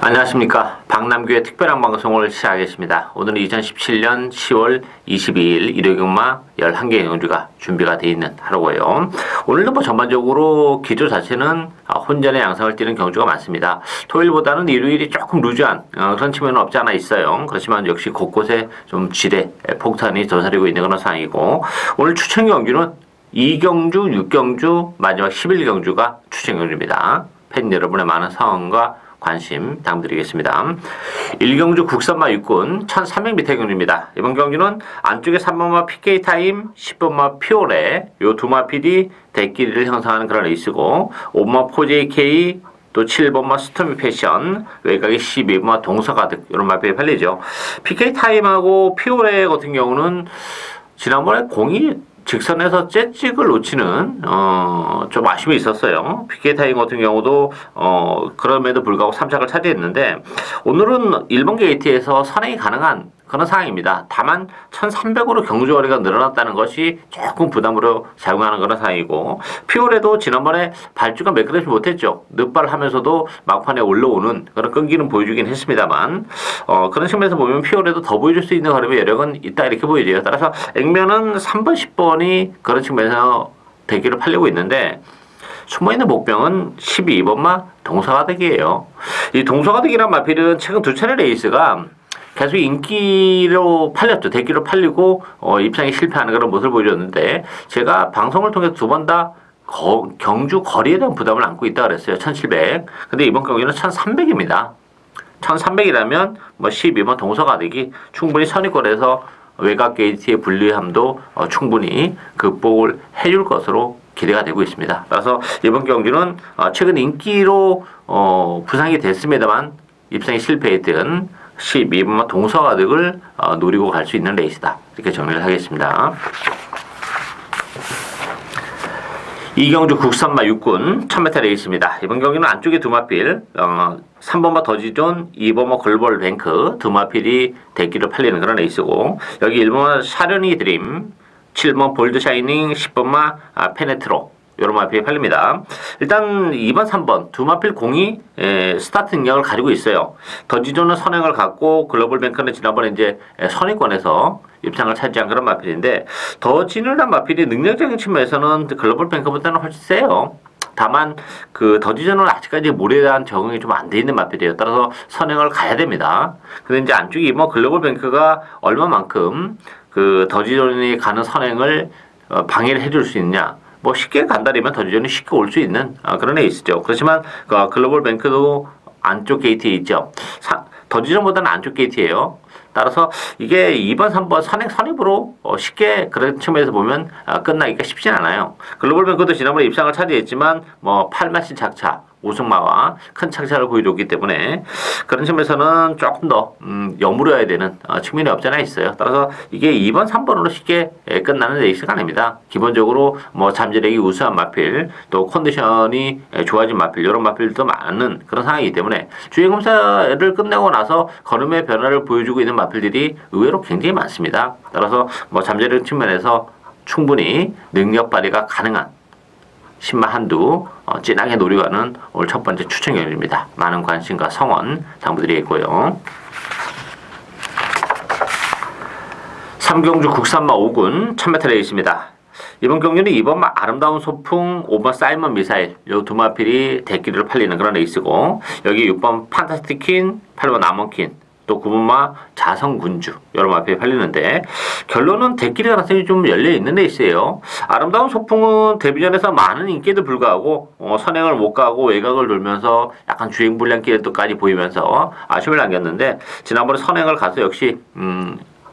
안녕하십니까. 박남규의 특별한 방송을 시작하겠습니다. 오늘은 2017년 10월 22일 일요일경마 11개 경주가 준비가 되어 있는 하루고요. 오늘도 전반적으로 기조 자체는 혼전의 양상을 띠는 경주가 많습니다. 토요일보다는 일요일이 조금 루즈한 그런 측면은 없지 않아 있어요. 그렇지만 역시 곳곳에 좀 지대 폭탄이 도사리고 있는 그런 상황이고, 오늘 추천 경주는 2경주, 6경주, 마지막 11경주가 추천 경주입니다. 팬 여러분의 많은 사랑과 관심 당드리겠습니다. 1경주 국산마 육군 1300m 경주입니다. 이번 경주는 안쪽에 3번마 PK타임, 10번마 피오레 요 두 마필이 대끼리를 형성하는 그런 레이스고, 5번마 4JK 또 7번마 스토미 패션, 외곽에 12번마 동서가득 이런 마필이 팔리죠. PK타임하고 피오레 같은 경우는 지난번에 공이 직선에서 째찍을 놓치는 좀 아쉬움이 있었어요. PK타임 같은 경우도 그럼에도 불구하고 3착을 차지했는데, 오늘은 1번 게이트에서 선행이 가능한 그런 상황입니다. 다만 1300으로 경주거리가 늘어났다는 것이 조금 부담으로 작용하는 그런 상황이고, 피오레도 지난번에 발주가 매끄럽지 못했죠. 늦발을 하면서도 막판에 올라오는 그런 끈기는 보여주긴 했습니다만, 그런 측면에서 보면 피오레도 더 보여줄 수 있는 흐름의 여력은 있다 이렇게 보여져요. 따라서 액면은 3번, 10번이 그런 측면에서 대기를 팔리고 있는데, 숨어있는 목병은 12번마 동서가득이에요. 이 동서가득이란 마필은 최근 두 차례 레이스가 계속 인기로 팔렸죠. 대기로 팔리고 입상에 실패하는 그런 모습을 보여줬는데, 제가 방송을 통해서 두 번 다 경주 거리에 대한 부담을 안고 있다 그랬어요. 1700. 근데 이번 경기는 1300입니다. 1300이라면 뭐 12번 동서가득이 충분히 선의권에서 외곽 게이트의 불리함도 충분히 극복을 해줄 것으로 기대가 되고 있습니다. 그래서 이번 경기는 최근 인기로 부상이 됐습니다만 입상에 실패했던 12번마 동서가득을 노리고 갈 수 있는 레이스다, 이렇게 정리를 하겠습니다. 2경주 국산마 육군 1000m 레이스입니다. 이번 경기는 안쪽에 두 마필, 3번마 더지존, 2번마 글로벌 뱅크 두 마필이 대기로 팔리는 그런 레이스고, 여기 1번마 샤르니 드림, 7번 볼드 샤이닝, 10번마 페네트로 요런 마필이 팔립니다. 일단 2번, 3번 두 마필 공이 스타트 능력을 가지고 있어요. 더지존은 선행을 갖고, 글로벌 뱅크는 지난번에 이제 선행권에서 입상을 차지한 그런 마필인데, 더지존이라는 마필이 능력적인 측면에서는 글로벌 뱅크보다는 훨씬 세요. 다만 그 더지존은 아직까지 물에 대한 적응이 좀 안 돼 있는 마필이에요. 따라서 선행을 가야 됩니다. 근데 이제 안쪽이 뭐 글로벌 뱅크가 얼마만큼 그 더지존이 가는 선행을 방해를 해줄 수 있냐, 뭐 쉽게 간다리면 더지존이 쉽게 올 수 있는 그런 애 있죠. 그렇지만 글로벌 뱅크도 안쪽 게이트에 있죠. 더지존보다는 안쪽 게이트예요. 따라서 이게 2번, 3번 선입으로 쉽게 그런 측면에서 보면 끝나기가 쉽진 않아요. 글로벌 뱅크도 지난번에 입상을 차지했지만 뭐 8마신 착차, 우승마와 큰 착차를 보여줬기 때문에 그런 측면에서는 조금 더 여물어야 되는 측면이 없지 않아 있어요. 따라서 이게 2번, 3번으로 쉽게 끝나는 레이스가 아닙니다. 기본적으로 뭐 잠재력이 우수한 마필, 또 컨디션이 좋아진 마필, 이런 마필도 많은 그런 상황이기 때문에 주행검사를 끝내고 나서 걸음의 변화를 보여주고 있는 마필들이 의외로 굉장히 많습니다. 따라서 뭐 잠재력 측면에서 충분히 능력 발휘가 가능한 신마 한두 진하게 노려가는 오늘 첫 번째 추천 경주입니다. 많은 관심과 성원 당부드리겠고요. 3경주 국산마 5군 1000m 레이스입니다. 이번 경주는 2번마 아름다운 소풍, 5번 사이먼 미사일 요 두 마필이 대끼리로 팔리는 그런 레이스고, 여기 6번 판타스틱 퀸, 8번 아몬퀸, 또 9번마 자성군주 여러 마필이 팔리는데, 결론은 대끼리 가능성이 좀 열려있는 레이스예요. 아름다운 소풍은 데뷔전에서 많은 인기에도 불구하고 선행을 못 가고 외곽을 돌면서 약간 주행불량길에도까지 보이면서 아쉬움을 남겼는데, 지난번에 선행을 가서 역시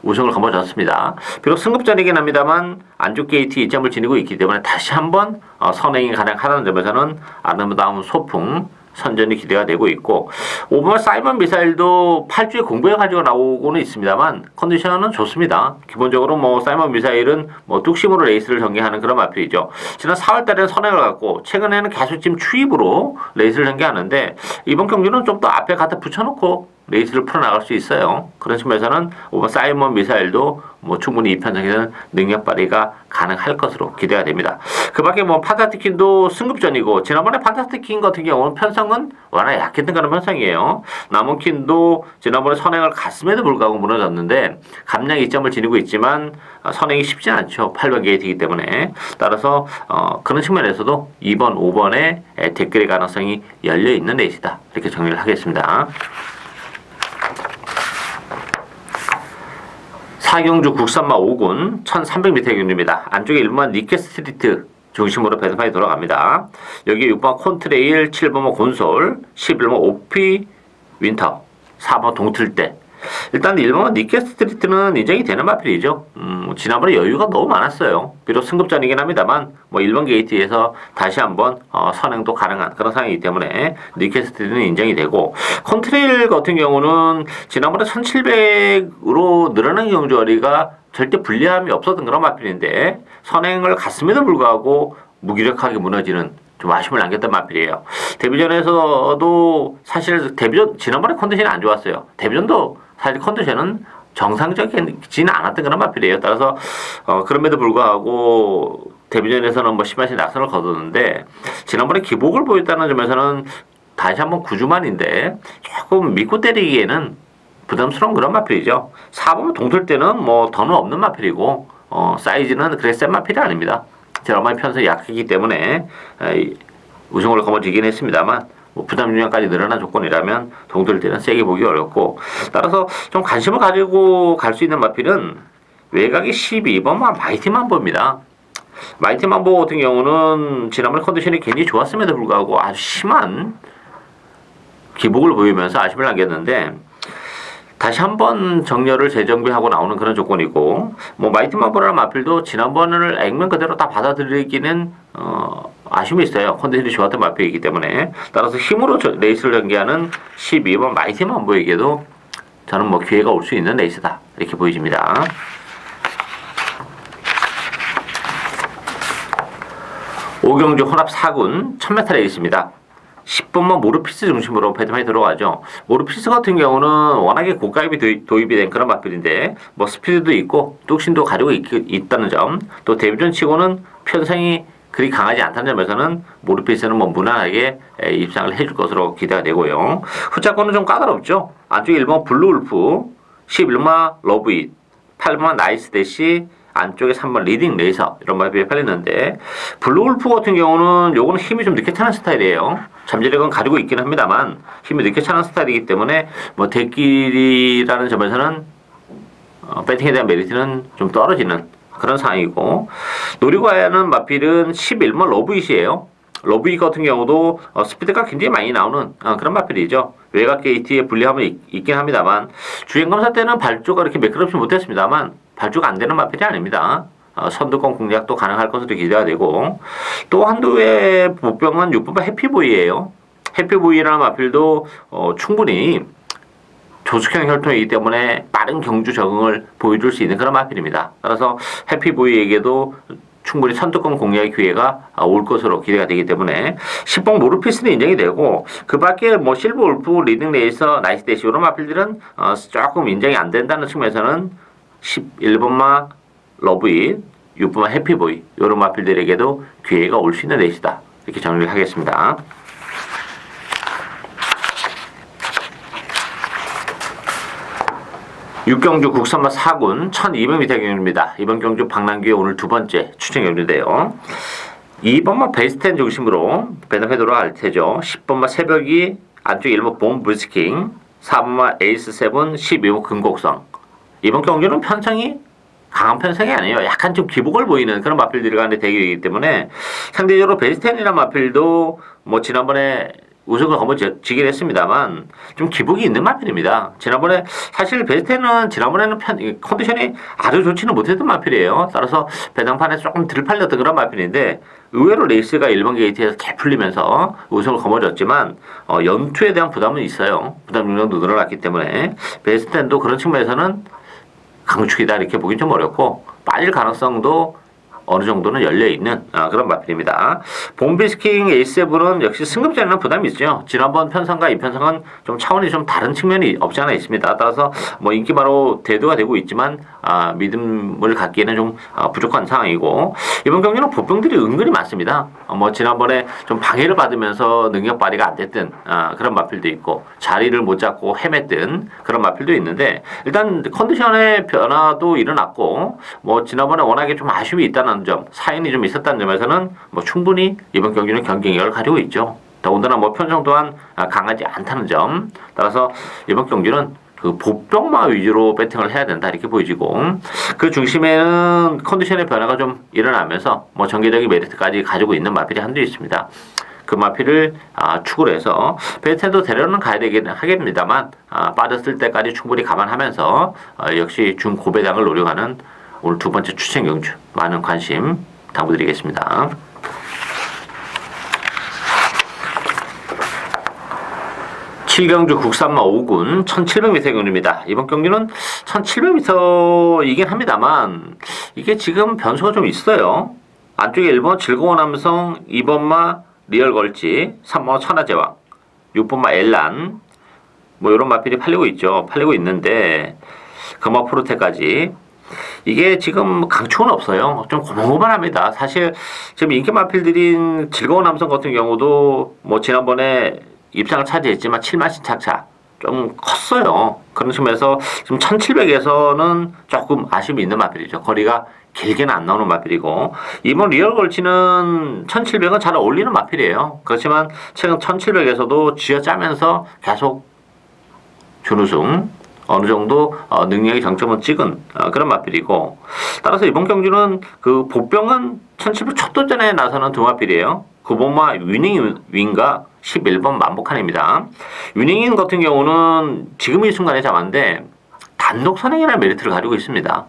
우승을 거머쥐었습니다. 비록 승급전이긴 합니다만 안쪽 게이트 2점을 지니고 있기 때문에 다시 한번 선행이 가능하다는 점에서는 아름다운 소풍 선전이 기대가 되고 있고, 5번 사이먼 미사일도 8주에 공부해 가지고 나오고는 있습니다만 컨디션은 좋습니다. 기본적으로 뭐 사이먼 미사일은 뭐 뚝심으로 레이스를 전개하는 그런 마필이죠. 지난 4월 달에는 선행을 갖고 최근에는 계속 지금 추입으로 레이스를 전개하는데, 이번 경기는 좀 더 앞에 갖다 붙여놓고 레이스를 풀어나갈 수 있어요. 그런 측면에서는 5번 사이먼 미사일도 뭐 충분히 이 편성에서는 능력 발휘가 가능할 것으로 기대가 됩니다. 그 밖에 뭐 판타스틱퀸도 승급전이고, 지난번에 판타스틱퀸 같은 경우는 편성은 워낙 약했던 그런 편성이에요. 나무퀸도 지난번에 선행을 갔음에도 불구하고 무너졌는데 감량 2점을 지니고 있지만 선행이 쉽지 않죠. 8번 게이트이기 때문에. 따라서 그런 측면에서도 2번, 5번에 댓글의 가능성이 열려있는 레이스다. 이렇게 정리를 하겠습니다. 4경주 국산마 5군 1300m의 경주입니다. 안쪽에 1번만 니케 스트리트 중심으로 배드판이 돌아갑니다. 여기 6번 콘트레일, 7번 곤솔, 11번 오피 윈터, 4번 동틀대. 일단 1번 니케 스트리트는 인정이 되는 마필이죠. 지난번에 여유가 너무 많았어요. 비록 승급전이긴 합니다만 뭐 1번 게이트에서 다시 한번 선행도 가능한 그런 상황이기 때문에 니케 스트리트는 인정이 되고, 콘트레일 같은 경우는 지난번에 1700으로 늘어난 경주거리가 절대 불리함이 없었던 그런 마필인데 선행을 갔음에도 불구하고 무기력하게 무너지는 좀 아쉬움을 남겼던 마필이에요. 데뷔전에서도 사실 지난번에 컨디션이 안 좋았어요. 데뷔전도 사실 컨디션은 정상적이지는 않았던 그런 마필이에요. 따라서 그럼에도 불구하고 데뷔전에서는 뭐 심하신 낙선을 거뒀는데, 지난번에 기복을 보였다는 점에서는 다시 한번 9주만인데 조금 믿고 때리기에는 부담스러운 그런 마필이죠. 4번 동틀 때는 뭐 더는 없는 마필이고 사이즈는 그래 센 마필이 아닙니다. 드라마의 편성이 약하기 때문에 우승을 거머쥐긴 했습니다만 뭐 부담 중량까지 늘어난 조건이라면 동틀 때는 세게 보기 어렵고, 따라서 좀 관심을 가지고 갈 수 있는 마필은 외곽이 12번 마이티 만보입니다. 마이티 만보 같은 경우는 지난번에 컨디션이 굉장히 좋았음에도 불구하고 아주 심한 기복을 보이면서 아쉬움을 남겼는데 다시 한번 정렬을 재정비하고 나오는 그런 조건이고, 뭐 마이티 만보라는 마필도 지난번을 액면 그대로 다 받아들이기는 아쉬움이 있어요. 컨디션이 좋았던 마필이기 때문에. 따라서 힘으로 레이스를 전개하는 12번 마이티 만보에게도 저는 뭐 기회가 올 수 있는 레이스다 이렇게 보여집니다. 5경주 혼합 4군 1000m 레이스입니다. 10번만 모르피스 중심으로 배드판이 들어가죠. 모르피스 같은 경우는 워낙에 고가입이 도입이 된 그런 마필인데 뭐 스피드도 있고 뚝심도 가지고 있다는 점, 또 데뷔전 치고는 편성이 그리 강하지 않다는 점에서는 모르피스는 뭐 무난하게 입상을 해줄 것으로 기대가 되고요. 후차권은 좀 까다롭죠. 안쪽에 1번 블루울프, 11번 러브잇, 8번 나이스 대시, 안쪽에 3번 리딩 레이서 이런 마필이 팔리는데, 블루울프 같은 경우는 요거는 힘이 좀 늦게 차는 스타일이에요. 잠재력은 가지고 있긴 합니다만 힘이 늦게 차는 스타일이기 때문에 뭐 대길이라는 점에서는 배팅에 대한 메리트는 좀 떨어지는 그런 상황이고, 노리고 가야 하는 마필은 11번 러브잇이에요. 러브잇 같은 경우도 스피드가 굉장히 많이 나오는 그런 마필이죠. 외곽 게이트에 불리함은 있긴 합니다만 주행검사 때는 발주가 이렇게 매끄럽지 못했습니다만 발주가 안 되는 마필이 아닙니다. 선두권 공략도 가능할 것으로 기대가 되고, 또 한두의 복병은 6번 해피보이예요. 해피보이라는 마필도 충분히 조숙형 혈통이기 때문에 빠른 경주 적응을 보여줄 수 있는 그런 마필입니다. 따라서 해피보이에게도 충분히 선두권 공략의 기회가 올 것으로 기대가 되기 때문에 10번 모르피스는 인정이 되고, 그 밖에 뭐 실버 울프, 리딩 레이서, 나이스 대시 이런 마필들은 조금 인정이 안 된다는 측면에서는 11번마 러브잇, 6번마 해피보이 이런 마필들에게도 기회가 올 수 있는 레이스다 이렇게 정리를 하겠습니다. 6경주 국산마 4군 1200m 경주입니다. 이번 경주 박남규의 오늘 두 번째 추천 경주인데요. 2번마 베이스텐 중심으로 배낭에 돌아갈 테죠. 10번마 새벽이, 안쪽에 1번 봄브스킹, 4번마 에이스 7, 12번 금곡성. 이번 경주는 편성이 강한 편성이 아니에요. 약간 좀 기복을 보이는 그런 마필들이 가는 대결이기 때문에 상대적으로 베이스텐이라는 마필도 뭐 지난번에 우승을 거머쥐긴 했습니다만 좀 기복이 있는 마필입니다. 지난번에 사실 베스트는 지난번에는 컨디션이 아주 좋지는 못했던 마필이에요. 따라서 배당판에 조금 덜 팔렸던 그런 마필인데 의외로 레이스가 1번 게이트에서 개 풀리면서 우승을 거머쥐었지만 연투에 대한 부담은 있어요. 부담 중량도 늘어났기 때문에 베스트도 그런 측면에서는 강축이다 이렇게 보긴 좀 어렵고, 빠질 가능성도 어느 정도는 열려있는 그런 마필입니다. 봄비스킹 A7은 역시 승급전에는 부담이 있죠. 지난번 편성과 이 편성은 좀 차원이 좀 다른 측면이 없지 않아 있습니다. 따라서 뭐 인기바로 대두가 되고 있지만 믿음을 갖기에는 좀 부족한 상황이고, 이번 경기는 보병들이 은근히 많습니다. 뭐 지난번에 좀 방해를 받으면서 능력 발휘가 안 됐던 그런 마필도 있고, 자리를 못 잡고 헤맸던 그런 마필도 있는데, 일단 컨디션의 변화도 일어났고, 뭐 지난번에 워낙에 좀 아쉬움이 있다는 점, 사연이 좀 있었다는 점에서는 뭐 충분히 이번 경기는 경쟁력을 가지고 있죠. 더군다나 뭐 편성 또한 강하지 않다는 점, 따라서 이번 경기는 그 보병마 위주로 배팅을 해야 된다 이렇게 보여지고, 그 중심에는 컨디션의 변화가 좀 일어나면서 뭐 전개적인 메리트까지 가지고 있는 마필이 한두 있습니다. 그 마필을 축으로 해서 베이트도 데려는 가야 되긴 하겠습니다만, 빠졌을 때까지 충분히 감안하면서 역시 중고배당을 노려가는 오늘 두 번째 추천 경주, 많은 관심 당부드리겠습니다. 칠경주 국산마 5군 1700m 경주입니다. 이번 경기는 1700m이긴 합니다만, 이게 지금 변수가 좀 있어요. 안쪽에 1번 즐거운 남성, 2번마 리얼 걸치, 3번 천하제왕, 6번마 엘란, 뭐 이런 마필이 팔리고 있죠. 팔리고 있는데, 금화 프로테까지. 이게 지금 강추는 없어요. 좀 고만고만합니다. 사실 지금 인기 마필들인 즐거운 남성 같은 경우도 뭐 지난번에 입상을 차지했지만 7만 신착차 좀 컸어요. 그런 측면에서 지금 1700에서는 조금 아쉬움이 있는 마필이죠. 거리가 길게는 안 나오는 마필이고, 이번 리얼 걸치는 1700은 잘 어울리는 마필이에요. 그렇지만 최근 1700에서도 쥐어짜면서 계속 준우승, 어느 정도 능력의 정점을 찍은 그런 마필이고, 따라서 이번 경주는 그 보병은 1700 첫 도전에 나서는 두 마필이에요. 9번마 위닝윈과 11번 만복한입니다. 위닝윈 같은 경우는 지금 이 순간에 잡았는데 단독 선행이라는 메리트를 가지고 있습니다.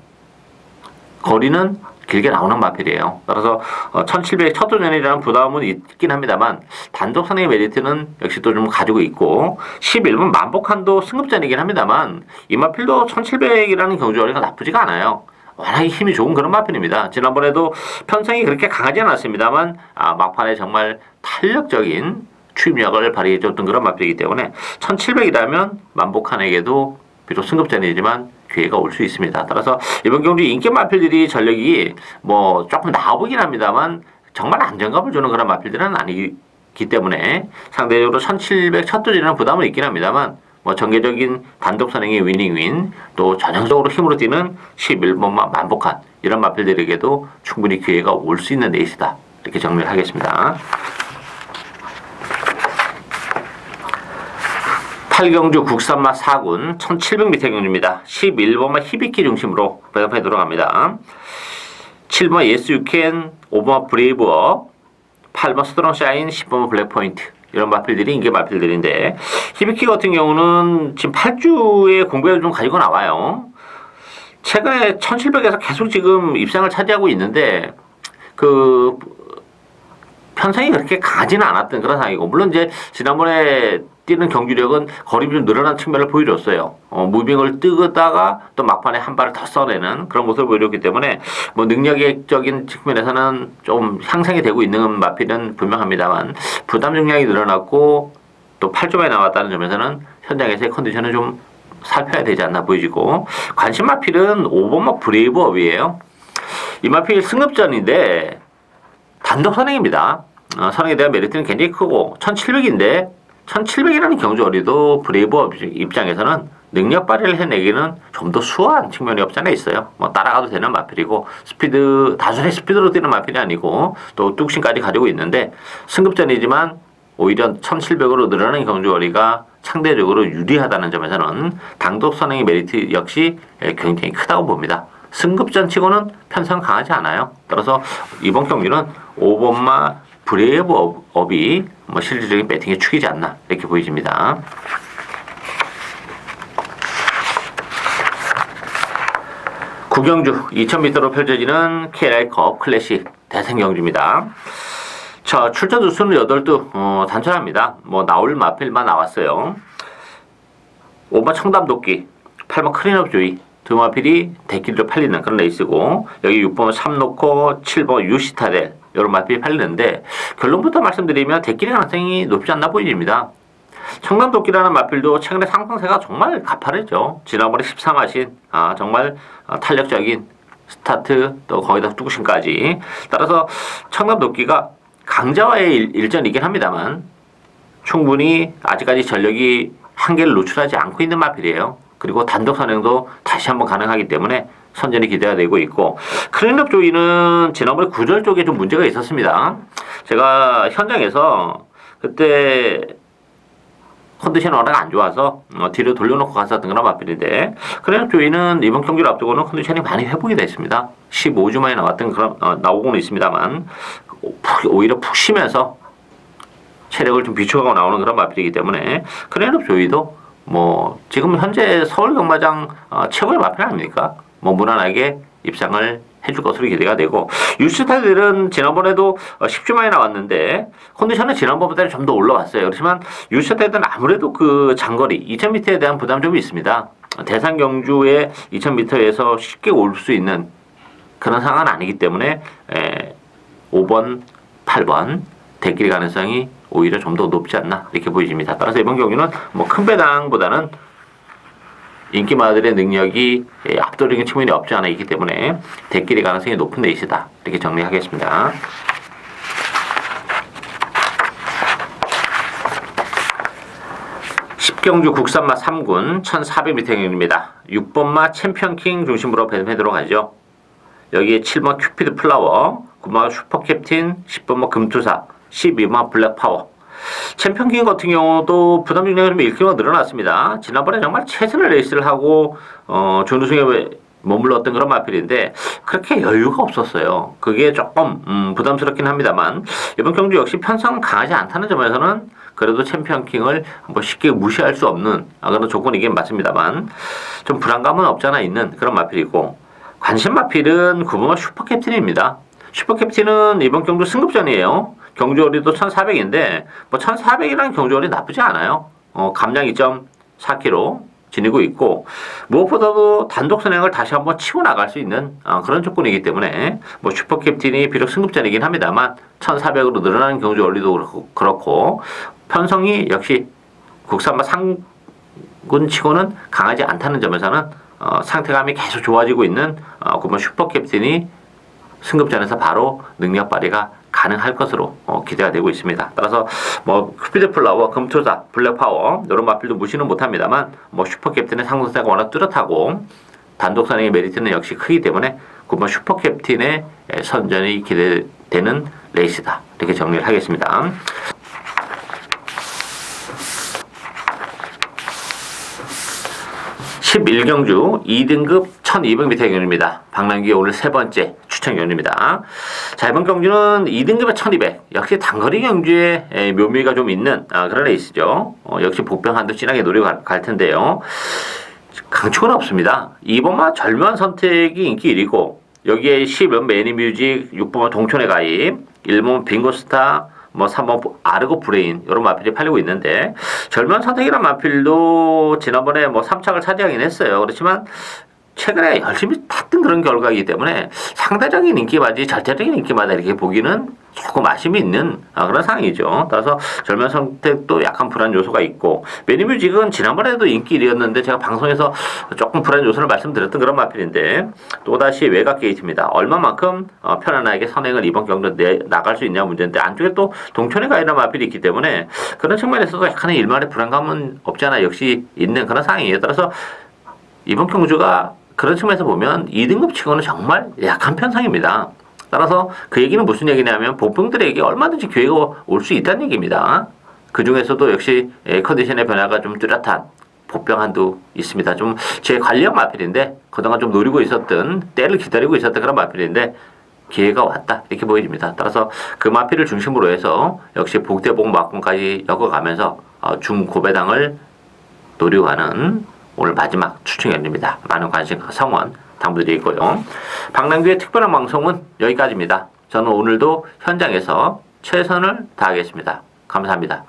거리는 길게 나오는 마필이에요. 따라서 1700 첫 도전이라는 부담은 있긴 합니다만, 단독 선행의 메리트는 역시 또 좀 가지고 있고, 11번 만복한도 승급전이긴 합니다만, 이 마필도 1700이라는 경주거리가 나쁘지가 않아요. 워낙에 힘이 좋은 그런 마필입니다. 지난번에도 편성이 그렇게 강하지 않았습니다만, 막판에 정말 탄력적인 추임력을 발휘해줬던 그런 마필이기 때문에 1700이라면 만복한에게도 비록 승급전이지만 기회가 올 수 있습니다. 따라서 이번 경주 인기 마필들이 전력이 뭐 조금 나아 보긴 합니다만, 정말 안정감을 주는 그런 마필들은 아니기 때문에 상대적으로 1700 첫 도전이라는 부담은 있긴 합니다만, 뭐 전개적인 단독 선행의 위닝윈, 또 전형적으로 힘으로 뛰는 11번마 만복한, 이런 마필들에게도 충분히 기회가 올 수 있는 레이스다 이렇게 정리를 하겠습니다. 8경주 국산마 4군 1700m 경주입니다. 11번마 히비키 중심으로 배합해 들어갑니다. 7번 예스 유캔, 5번 브레이브업, 8번 스트롱 샤인, 10번 블랙포인트, 이런 마필들이 인기 마필들인데, 히비키 같은 경우는 지금 8주의 공백을 좀 가지고 나와요. 최근에 1700에서 계속 지금 입상을 차지하고 있는데, 그 편성이 그렇게 강하지는 않았던 그런 상황이고, 물론 이제 지난번에 뛰는 경주력은 거리 좀 늘어난 측면을 보여줬어요. 무빙을 뜨다가 또 막판에 한 발을 더 써내는 그런 모습을 보여줬기 때문에, 뭐 능력적인 측면에서는 좀 향상이 되고 있는 마필은 분명합니다만, 부담 중량이 늘어났고 또 8조만에 나왔다는 점에서는 현장에서의 컨디션을 좀 살펴야 되지 않나 보여지고, 관심 마필은 5번마 브레이브업이에요. 이 마필 승급전인데 단독 선행입니다. 선행에 대한 메리트는 굉장히 크고, 1700인데 1700이라는 경주거리도 브레이브업 입장에서는 능력 발휘를 해내기는 좀 더 수월한 측면이 없지 않아 있어요. 뭐 따라가도 되는 마필이고, 스피드, 단순히 스피드로 뛰는 마필이 아니고 또 뚝심까지 가지고 있는데, 승급전이지만 오히려 1700으로 늘어나는 경주거리가 상대적으로 유리하다는 점에서는 단독 선행의 메리트 역시 굉장히 크다고 봅니다. 승급전 치고는 편성 강하지 않아요. 따라서 이번 경기는 5번마 브레이브업이 뭐 실질적인 배팅의 축이지 않나 이렇게 보여집니다. 구경주 2000m로 펼쳐지는 KLI컵 클래식 대선 경주입니다. 자, 출전 두수는 8두 단순합니다. 뭐 나올 마필만 나왔어요. 5번 청담도끼, 8번 크린업 조이, 두 마필이 대끼리로 팔리는 그런 레이스고, 여기 6번 3 놓고 7번 유시타델 이런 마필이 팔리는데, 결론부터 말씀드리면 대끼리 가능성이 높지 않나 보입니다. 청담도끼라는 마필도 최근에 상승세가 정말 가파르죠. 지난번에 13하신 정말 탄력적인 스타트, 또 거기다 뚜구신까지. 따라서 청담도끼가 강자와의 일전이긴 합니다만 충분히 아직까지 전력이 한계를 노출하지 않고 있는 마필이에요. 그리고 단독 선행도 다시 한번 가능하기 때문에 선전이 기대가 되고 있고, 클린업 조이는 지난번에 구절 쪽에 좀 문제가 있었습니다. 제가 현장에서 그때 컨디션이 워낙 안 좋아서 뒤로 돌려놓고 갔었던 그런 마필인데, 클린업 조이는 이번 경기를 앞두고는 컨디션이 많이 회복이 됐습니다. 15주 만에 나왔던 그런 나오고는 있습니다만 오히려 푹 쉬면서 체력을 좀 비축하고 나오는 그런 마필이기 때문에 클린업 조이도 뭐 지금 현재 서울 경마장 최고의 마필 아닙니까? 뭐 무난하게 입상을 해줄 것으로 기대가 되고, 유스타들은 지난번에도 10주 만에 나왔는데 컨디션은 지난번보다 좀 더 올라왔어요. 그렇지만 유스타들은 아무래도 그 장거리 2000m에 대한 부담 좀 있습니다. 대산 경주의 2000m에서 쉽게 올 수 있는 그런 상황은 아니기 때문에 5번, 8번 대끼리 가능성이 오히려 좀 더 높지 않나 이렇게 보여집니다. 따라서 이번 경기는 뭐 큰 배당보다는 인기마들의 능력이 압도적인 측면이 없지 않아 있기 때문에 대끼리 가능성이 높은 레이스다 이렇게 정리하겠습니다. 십경주 국산마 3군 1400m 경기입니다. 6번마 챔피언킹 중심으로 배정하도록 하죠. 여기에 7번 큐피드 플라워, 9번 슈퍼캡틴, 10번마 금투사, 12번 블랙파워. 챔피언킹 같은 경우도 부담 중량이 좀 1kg가 늘어났습니다. 지난번에 정말 최선의 레이스를 하고 준우승에 머물렀던 그런 마필인데 그렇게 여유가 없었어요. 그게 조금 부담스럽긴 합니다만 이번 경주 역시 편성 강하지 않다는 점에서는 그래도 챔피언킹을 뭐 쉽게 무시할 수 없는 그런 조건이긴 맞습니다만 좀 불안감은 없잖아 있는 그런 마필이고, 관심 마필은 9번마 슈퍼캡틴입니다. 슈퍼캡틴은 이번 경주 승급전이에요. 경주거리도 1400인데 뭐 1400이라는 경주거리 나쁘지 않아요. 감량 2.4km 지니고 있고, 무엇보다도 단독 선행을 다시 한번 치고 나갈 수 있는 그런 조건이기 때문에 뭐 슈퍼캡틴이 비록 승급전이긴 합니다만 1400으로 늘어나는 경주거리도 그렇고 편성이 역시 국산마 상군 치고는 강하지 않다는 점에서는 상태감이 계속 좋아지고 있는 9번 슈퍼캡틴이 승급전에서 바로 능력 발휘가 가능할 것으로 기대가 되고 있습니다. 따라서 뭐 큐피드 플라워, 금투사, 블랙파워 이런 마필도 무시는 못합니다만 뭐 슈퍼캡틴의 상승세가 워낙 뚜렷하고 단독 선행의 메리트는 역시 크기 때문에 9번 슈퍼캡틴의 선전이 기대되는 레이스다 이렇게 정리를 하겠습니다. (11경주) 2등급 1200m 경주입니다. 박남기 오늘 세 번째 추천 경주입니다. 자, 이번 경주는 2등급의 1200. 역시 단거리 경주에 묘미가 좀 있는 그런 레이스죠. 역시 복병한도 진하게 노리고 갈 텐데요. 강축은 없습니다. 2번마 절묘한 선택이 인기 1위고 여기에 10번 매니뮤직, 6번마 동촌의 가입, 1번 빙고스타, 뭐 3번 아르고 브레인 이런 마필이 팔리고 있는데, 절묘한 선택이란 마필도 지난번에 뭐 3착을 차지하긴 했어요. 그렇지만 최근에 열심히 탔던 그런 결과이기 때문에 상대적인 인기마지 절대적인 인기마다 이렇게 보기는 조금 아쉬움이 있는 그런 상황이죠. 따라서 절묘한 선택도 약간 불안 요소가 있고, 매니뮤직은 지난번에도 인기 1위였는데 제가 방송에서 조금 불안 요소를 말씀드렸던 그런 마필인데 또다시 외곽 게이트입니다. 얼마만큼 편안하게 선행을 이번 경기로 나갈 수 있냐 문제인데, 안쪽에 또 동촌의 가이라는 마필이 있기 때문에 그런 측면에서도 약간의 일말의 불안감은 없지 않아 역시 있는 그런 상황이에요. 따라서 이번 경주가 그런 측면에서 보면 2등급 치고는 정말 약한 편성입니다. 따라서 그 얘기는 무슨 얘기냐면 복병들에게 얼마든지 기회가 올 수 있다는 얘기입니다. 그 중에서도 역시 컨디션의 변화가 좀 뚜렷한 복병 한도 있습니다. 좀 제 관리형 마필인데 그동안 좀 노리고 있었던, 때를 기다리고 있었던 그런 마필인데 기회가 왔다 이렇게 보여집니다. 따라서 그 마필을 중심으로 해서 역시 복대복 막공까지 엮어가면서 중고배당을 노리고 가는 오늘 마지막 추천입니다. 많은 관심과 성원 당부드리고요. 박남규의 특별한 방송은 여기까지입니다. 저는 오늘도 현장에서 최선을 다하겠습니다. 감사합니다.